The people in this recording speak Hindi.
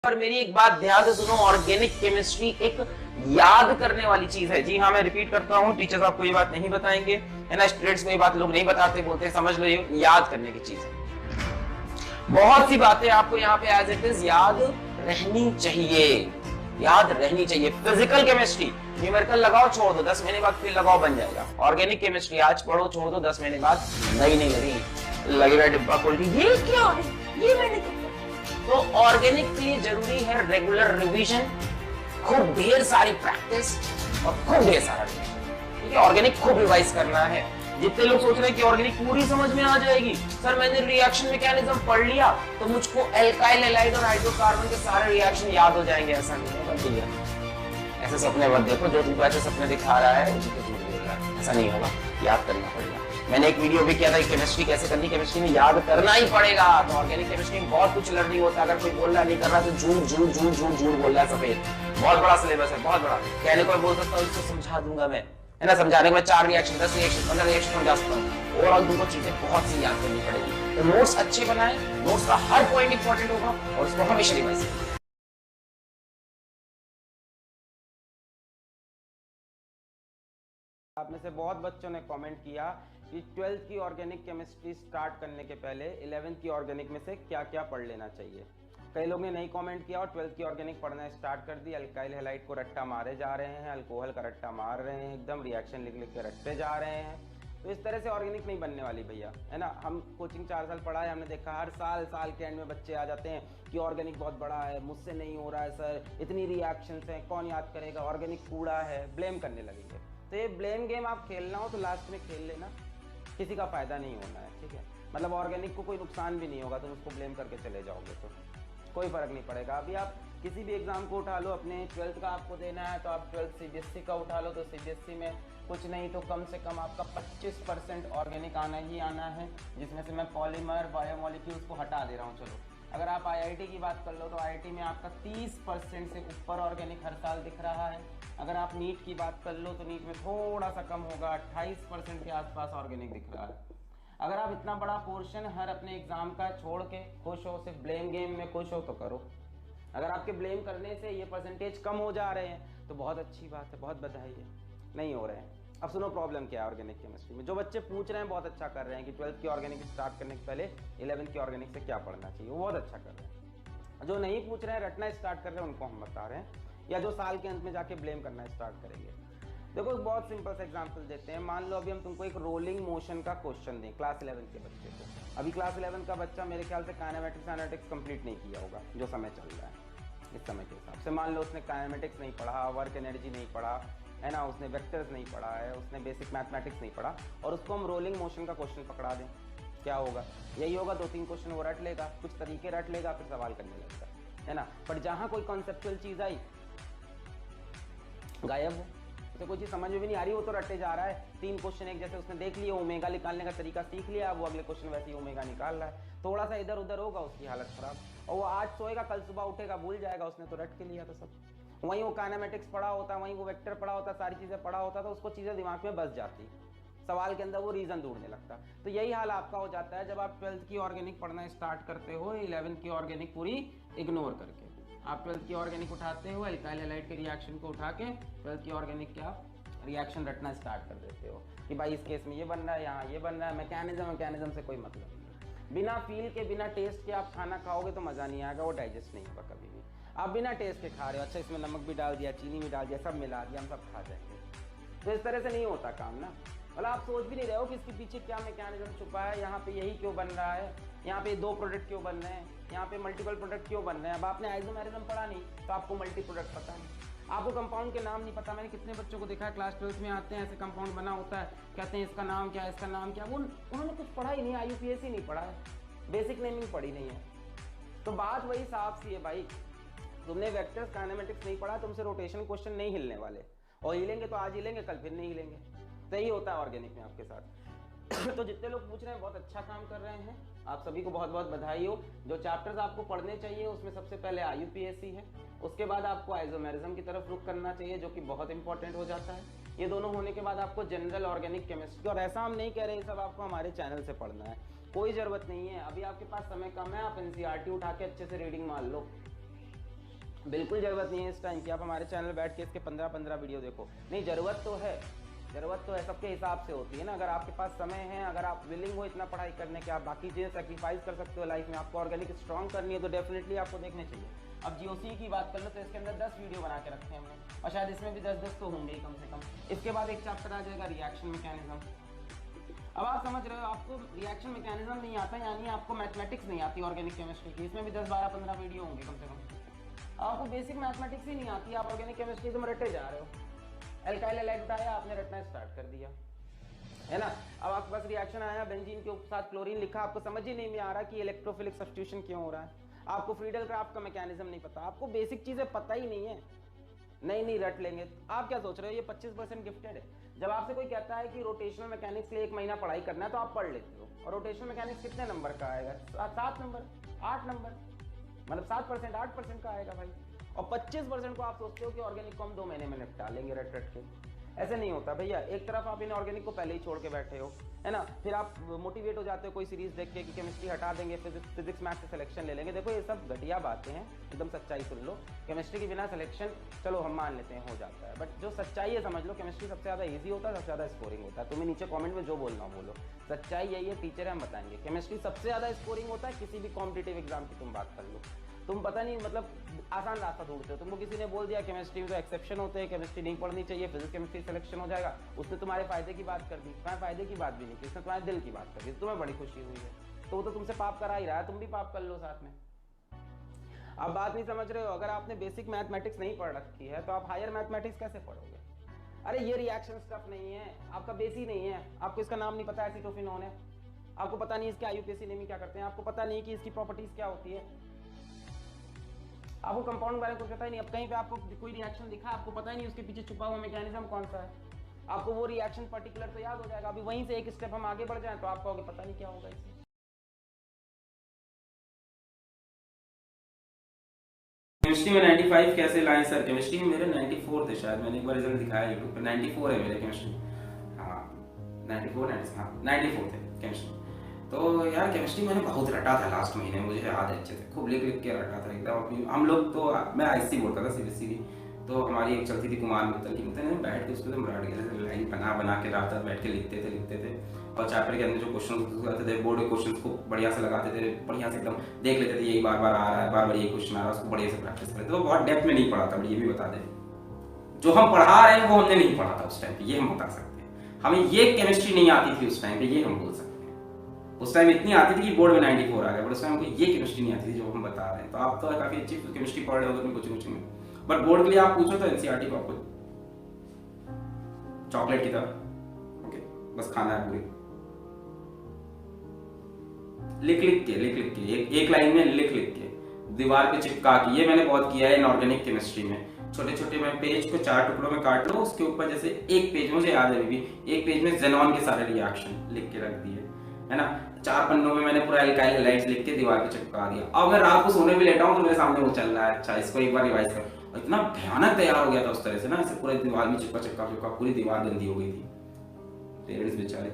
पर मेरी एक बात ध्यान से सुनो, ऑर्गेनिक केमिस्ट्री एक याद करने वाली चीज है। जी हाँ, मैं रिपीट करता हूँ, टीचर्स आपको ये बात नहीं बताएंगे, है ना, स्टूडेंट्स को ये बात लोग नहीं बताते, बोलते हैं समझ लो, ये याद करने की चीज है। बहुत सी बातें आपको यहाँ पे एज इट इज याद रहनी चाहिए, याद रहनी चाहिए। फिजिकल केमिस्ट्री न्यूमेरिकल लगाओ छोड़ दो, 10 महीने बाद फिर लगाओ बन जाएगा। ऑर्गेनिक केमिस्ट्री आज पढ़ो छोड़ दो, 10 महीने बाद नई नहीं लगेगा डिब्बा खोल के, ये क्या है, ये मैंने। तो ऑर्गेनिक के लिए जरूरी है रेगुलर रिवीजन, खूब ढेर सारी प्रैक्टिस और खूब ढेर सारा रिवीजन। ठीक है, ऑर्गेनिक खूब रिवाइज करना है। जितने लोग सोच रहे हैं कि ऑर्गेनिक पूरी समझ में आ जाएगी, सर मैंने रिएक्शन मैकेनिज्म पढ़ लिया तो मुझको एल्काइल हैलाइड और हाइड्रोकार्बन के सारे रिएक्शन याद हो जाएंगे, ऐसा नहीं होगा भैया। ऐसे सपने मत देखो, जो तुमको ऐसे सपने दिखा रहा है वो झूठ बोल रहा है, ऐसा नहीं होगा, याद करना पड़ेगा। मैंने एक वीडियो भी किया था केमिस्ट्री कैसे करनी, केमिस्ट्री में याद करना ही पड़ेगा। तो ऑर्गेनिक केमिस्ट्री में बहुत कुछ लर्निंग होता है, अगर कोई बोल रहा नहीं कर रहा तो झूठ झूठ झूठ झूठ झूठ बोल रहा है। सफेद बहुत बड़ा सिलेबस है, बहुत बड़ा, कहने को मैं बोल सकता हूँ इसको समझा दूंगा मैं, है ना, समझाने में 4 रिएक्शन 10 रिएक्शन 15 रिएक्शन समझा सकता हूँ। ओवरऑल तुमको चीजें बहुत सी याद करनी पड़ेगी। तो नोट्स अच्छे बनाए, नोट्स का हर पॉइंट इंपॉर्टेंट होगा और उसको हमेशा रिवाइज करें। आप में से बहुत बच्चों ने कमेंट किया कि 12th की ऑर्गेनिक केमिस्ट्री स्टार्ट करने के पहले 11th की ऑर्गेनिक में से क्या क्या पढ़ लेना चाहिए। कई लोगों ने नहीं कमेंट किया और 12th की ऑर्गेनिक पढ़ना स्टार्ट कर दी। अल्काइल हैलाइड को रट्टा मारे जा रहे हैं, अल्कोहल का रट्टा मार रहे हैं, एकदम रिएक्शन लिख लिख के रटते जा रहे हैं। तो इस तरह से ऑर्गेनिक नहीं बनने वाली भैया, है ना। हम कोचिंग 4 साल पढ़ा है, हमने देखा हर साल के एंड में बच्चे आ जाते हैं कि ऑर्गेनिक बहुत बड़ा है, मुझसे नहीं हो रहा है सर, इतनी रिएक्शंस हैं, कौन याद करेगा, ऑर्गेनिक कूड़ा है, ब्लेम करने लगेंगे। तो ये ब्लेम गेम आप खेलना हो तो लास्ट में खेल लेना, किसी का फायदा नहीं होना है, ठीक है। मतलब ऑर्गेनिक को कोई नुकसान भी नहीं होगा, तुम उसको ब्लेम करके चले जाओगे तो कोई फर्क नहीं पड़ेगा। अभी आप किसी भी एग्जाम को उठा लो, अपने 12th का आपको देना है तो आप 12th CBSE का उठा लो, तो CBSE में कुछ नहीं तो कम से कम आपका 25% ऑर्गेनिक आना ही आना है, जिसमें से मैं पॉलीमर बायोमोलिक्यूल्स को हटा दे रहा हूँ। चलो अगर आप IIT की बात कर लो तो IIT में आपका 30% से ऊपर ऑर्गेनिक हर साल दिख रहा है। अगर आप नीट की बात कर लो तो नीट में थोड़ा सा कम होगा, 28% के आसपास ऑर्गेनिक दिख रहा है। अगर आप इतना बड़ा पोर्शन हर अपने एग्जाम का छोड़ के खुश हो, सिर्फ ब्लेम गेम में खुश हो तो करो। अगर आपके ब्लेम करने से ये परसेंटेज कम हो जा रहे हैं तो बहुत अच्छी बात है, बहुत बधाई है। नहीं हो रहे हैं। अब सुनो प्रॉब्लम क्या है ऑर्गेनिक केमिस्ट्री में। जो बच्चे पूछ रहे हैं बहुत अच्छा कर रहे हैं कि 12th की ऑर्गेनिक स्टार्ट करने से पहले 11th की ऑर्गेनिक से क्या पढ़ना चाहिए, वो बहुत अच्छा कर रहे हैं। जो नहीं पूछ रहे हैं, रटना स्टार्ट कर रहे हैं, उनको हम बता रहे हैं, या जो साल के अंत में जाके ब्लेम करना स्टार्ट करेंगे। देखो एक बहुत सिंपल सा एग्जांपल देते हैं। मान लो अभी हम तुमको एक रोलिंग मोशन का क्वेश्चन दें क्लास 11 के बच्चे को। अभी क्लास 11 का बच्चा मेरे ख्याल से काइनेमेटिक्स एनालिटिक्स कंप्लीट नहीं किया होगा जो समय चल रहा है इस समय के हिसाब से। मान लो उसने काइनेमेटिक्स नहीं पढ़ा, वर्क एनर्जी नहीं पढ़ा, है ना, उसने वेक्टर्स नहीं पढ़ा है, उसने बेसिक मैथमेटिक्स नहीं पढ़ा, और उसको हम रोलिंग मोशन का क्वेश्चन पकड़ा दें, क्या होगा? यही होगा, 2-3 क्वेश्चन वो रट लेगा, कुछ तरीके रट लेगा, फिर सवाल करने लगेगा, है ना। पर जहाँ कोई कॉन्सेप्चुअल चीज आई गायब हो, उसे कोई चीज समझ में भी नहीं आ रही, वो तो रटे जा रहा है। 3 क्वेश्चन एक जैसे उसने देख लिए, ओमेगा निकालने का तरीका सीख लिया, वो अगले क्वेश्चन वैसे ही ओमेगा निकाल रहा है। थोड़ा सा इधर उधर होगा, उसकी हालत खराब, और वो आज सोएगा कल सुबह उठेगा भूल जाएगा, उसने तो रट के लिया था सब। वहीं वो काइनेमेटिक्स पढ़ा होता, वहीं वो वेक्टर पढ़ा होता, सारी चीजें पढ़ा होता, तो उसको चीजें दिमाग में बस जाती, सवाल के अंदर वो रीजन ढूंढने लगता। तो यही हाल आपका हो जाता है जब आप 12th की ऑर्गेनिक पढ़ना स्टार्ट करते हो 11th की ऑर्गेनिक पूरी इग्नोर करके। आप 12th की ऑर्गेनिक उठाते हो, अल्काइल हैलाइड के रिएक्शन को उठा के 12th की ऑर्गेनिक के आप रिएक्शन रटना स्टार्ट कर देते हो कि भाई इस केस में ये बन रहा है, यहाँ ये बन रहा है। मैकेनिज्म से कोई मतलब नहीं। बिना फील के, बिना टेस्ट के आप खाना खाओगे तो मजा नहीं आएगा, वो डाइजेस्ट नहीं होगा कभी भी। आप बिना टेस्ट के खा रहे हो, अच्छा इसमें नमक भी डाल दिया, चीनी भी डाल दिया, सब मिला दिया, हम सब खा जाएंगे। तो इस तरह से नहीं होता काम ना। मतलब आप सोच भी नहीं रहे हो कि इसके पीछे क्या मैकेनिज्म छुपा है, यहाँ पे यही क्यों बन रहा है, यहाँ पे 2 प्रोडक्ट क्यों बन रहे हैं, यहाँ पे मल्टीपल प्रोडक्ट क्यों बन रहे हैं। अब आपने आइसोमेरिज्म पढ़ा नहीं तो आपको मल्टी प्रोडक्ट पता नहीं, आपको कंपाउंड के नाम नहीं पता। मैंने कितने बच्चों को देखा है क्लास 12th में आते हैं, ऐसे कंपाउंड बना होता है, कहते हैं इसका नाम क्या है, इसका नाम क्या, वो उन्होंने कुछ पढ़ा ही नहीं, IUPAC ही नहीं पढ़ा है, बेसिक नेमिंग पढ़ी नहीं है। तो बात वही साफ सी है भाई, तुमने वेक्टर्स काइनेमेटिक्स नहीं पढ़ा, तुमसे रोटेशन क्वेश्चन नहीं हिलने वाले, और हिलेंगे तो आज हिलेंगे, कल फिर नहीं हिलेंगे। तो यही होता है ऑर्गेनिक में आपके साथ। तो जितने लोग पूछ रहे हैं बहुत अच्छा काम कर रहे हैं, आप सभी को बहुत बहुत बधाई हो। जो चैप्टर्स आपको पढ़ने चाहिए उसमें सबसे पहले IUPAC है, उसके बाद आपको आइसोमेरिज्म की तरफ रुख करना चाहिए जो कि बहुत इंपॉर्टेंट हो जाता है। ये दोनों होने के बाद आपको जनरल ऑर्गेनिक केमिस्ट्री, और ऐसा हम नहीं कह रहे सब आपको हमारे चैनल से पढ़ना है, कोई जरूरत नहीं है। अभी आपके पास समय कम है, आप NCERT उठा के अच्छे से रीडिंग मार लो, बिल्कुल जरूरत नहीं है इस टाइम की आप हमारे चैनल बैठ के इसके 15-15 वीडियो देखो। नहीं, जरूरत तो है, सबके हिसाब से होती है ना। अगर आपके पास समय है, अगर आप विलिंग हो इतना पढ़ाई करने के, आप बाकी चीज़ें सेक्रीफाइस कर सकते हो लाइफ में, आपको ऑर्गेनिक स्ट्रॉन्ग करनी है तो डेफिनेटली आपको देखने चाहिए। अब जीओसी की बात कर लो तो इसके अंदर 10 वीडियो बना के रखे हैं हमने, और शायद इसमें भी 10-10 तो होंगे ही कम से कम। इसके बाद एक चैप्टर आ जाएगा रिएक्शन मैकेनिज्म। अब आप समझ रहे हो, आपको रिएक्शन मैकेनिज्म नहीं आता यानी आपको मैथमेटिक्स नहीं आती ऑर्गेनिक केमिस्ट्री की। इसमें भी 10-12-15 वीडियो होंगे कम से कम। आपको बेसिक मैथमेटिक्स ही नहीं आती, आप ऑर्गेनिक केमिस्ट्री तुम रटे जा रहे हो। एल्काइल हैलाइड बताया, आपने रटना स्टार्ट कर दिया, है ना। अब आपके पास रिएक्शन आया, बेंजीन के साथ क्लोरीन लिखा, आपको समझ ही नहीं में आ रहा कि इलेक्ट्रोफिलिक सब्स्टिट्यूशन क्यों हो रहा है। आपको फ्रीडल क्राफ्ट का मैकेनिज्म नहीं पता, आपको बेसिक चीजें पता ही नहीं है। नहीं रट लेंगे। आप क्या सोच रहे हो, ये 25% गिफ्टेड है। जब आपसे कोई कहता है कि रोटेशनल मैकेनिक्स के लिए 1 महीना पढ़ाई करना है तो आप पढ़ लेते हो, और रोटेशनल मैकेनिक्स कितने नंबर का आएगा? 7 नंबर, 8 नंबर, मतलब 7%, 8% का आएगा भाई। और 25% को आप सोचते हो कि ऑर्गेनिक को हम 2 महीने में निपटा लेंगे रट के। ऐसे नहीं होता भैया। एक तरफ आप इनऑर्गेनिक को पहले ही छोड़ के बैठे हो, है ना, फिर आप मोटिवेट हो जाते हो कोई सीरीज देख के कि केमिस्ट्री हटा देंगे, फिजिक्स मैथ्स से सिलेक्शन ले लेंगे। देखो ये सब घटिया बातें हैं, एकदम सच्चाई सुन लो। केमिस्ट्री के बिना सिलेक्शन चलो हम मान लेते हैं हो जाता है, बट जो सच्चाई है समझ लो, केमिस्ट्री सबसे ज़्यादा ईजी होता है, सबसे ज़्यादा स्कोरिंग होता है। तुम्हें नीचे कॉमेंट में जो बोलना हो बोलो, सच्चाई यही है, टीचर है हम बताएंगे। केमिस्ट्री सबसे ज़्यादा स्कोरिंग होता है, किसी भी कॉम्पिटिटिव एग्जाम की तुम बात कर लो। तुम पता नहीं मतलब आसान रास्ता ढूंढते हो। तुमको किसी ने बोल दिया केमिस्ट्री में तो एक्सेप्शन होते हैं, केमिस्ट्री नहीं पढ़नी चाहिए, फिजिक्स केमिस्ट्री सिलेक्शन हो जाएगा, उसने तुम्हारे फायदे की बात कर दी। तुम्हारे फायदे की बात भी नहीं की, उसने तुम्हारे दिल की बात कर दी, तुम्हें बड़ी खुशी हुई है, तो वो तो तुमसे पाप करा ही रहा है, तुम भी पाप कर लो साथ में। आप बात नहीं समझ रहे हो। अगर आपने बेसिक मैथमेटिक्स नहीं पढ़ रखी है तो आप हायर मैथमेटिक्स कैसे पढ़ोगे? अरे ये रिएक्शन स्टफ नहीं है, आपका बेस ही नहीं है, आपको इसका नाम नहीं पता एसीटोफिनोन है, आपको पता नहीं इसके आईयूपीएसी नेमिंग क्या करते हैं, आपको पता नहीं कि इसकी प्रॉपर्टीज क्या होती है, आपको कंपाउंड के बारे में कुछ पता ही नहीं। अब कहीं पे आपको कोई रिएक्शन दिखा, आपको पता ही नहीं उसके पीछे छुपा हुआ मैकेनिज्म कौन सा है। आपको वो रिएक्शन पर्टिकुलर तो याद हो जाएगा, अभी वहीं से एक स्टेप हम आगे बढ़ जाएं तो आप कहोगे पता नहीं क्या होगा इससे। केमिस्ट्री में 95 कैसे लाए सर? केमिस्ट्री में मेरे 94 थे शायद, मैंने एक बार रिजल्ट दिखाया यूट्यूब पे, 94 है मेरे केमिस्ट्री। हाँ 94 थे केमिस्ट्री। तो यार केमिस्ट्री मैंने बहुत रटा था लास्ट महीने, मुझे याद है अच्छे से, खूब लिख के रटा था एकदम अपनी। हम लोग तो, मैं आईसी बोलता था सीबीएसई भी, तो हमारी एक चलती थी कुमार मित्तल की, मित्तल ने बैठ के उसको रट गया, लाइन बना के रात बैठ के लिखते थे। और चैप्टर के अंदर जो क्वेश्चन आते थे, बोर्ड के क्वेश्चन को बढ़िया से लगाते थे, बढ़िया से एकदम देख लेते थे, यही बार बार आ रहा है, बार बार यही क्वेश्चन आ रहा है, उसको बढ़िया से प्रैक्टिस करते थे। वो बहुत डेप्थ में नहीं पढ़ा था, बट ये भी बता दें, जो हम पढ़ा रहे हैं वो हमने नहीं पढ़ा था उस टाइम पे, ये हम बता सकते हैं। हमें ये केमिस्ट्री नहीं आती थी उस टाइम पे, ये हम बोल सकते हैं। उस टाइम इतनी आती थी कि बोर्ड में 94 आ गया, बट उस टाइम हमको ये केमिस्ट्री नहीं आती थी जो हम बता रहे हैं। तो आप तो काफी अच्छी केमिस्ट्री पढ़ रहे हो अपनी कोचिंग में, बट बोर्ड के लिए आप पूछो तो एनसीईआरटी को आपको चॉकलेट की तरह ओके बस खाना है पूरी, लिख के एक लाइन में लिख के दीवार पे चिपका के। ये मैंने बहुत किया है इनऑर्गेनिक केमिस्ट्री में। छोटे मैं पेज को 4 टुकड़ों में काट लो, उसके ऊपर जैसे एक पेज, मुझे याद है अभी भी, एक पेज में जेनॉन के सारे रिएक्शन लिख के रख दिए, है ना। 4 पन्नों में मैंने पूरा एल्काइल हैलाइड्स लिख के दीवार पे चिपका दिया। अब मैं रात को सोने भी लेटा हूँ तो मेरे सामने वो चल रहा है, अच्छा इसको एक बार रिवाइज कर। और इतना भयानक तैयार हो गया था उस तरह से ना, ऐसे पूरे दीवार में चिपका पूरी दीवार गंदी हो गई थी। पेरेंट्स बेचारे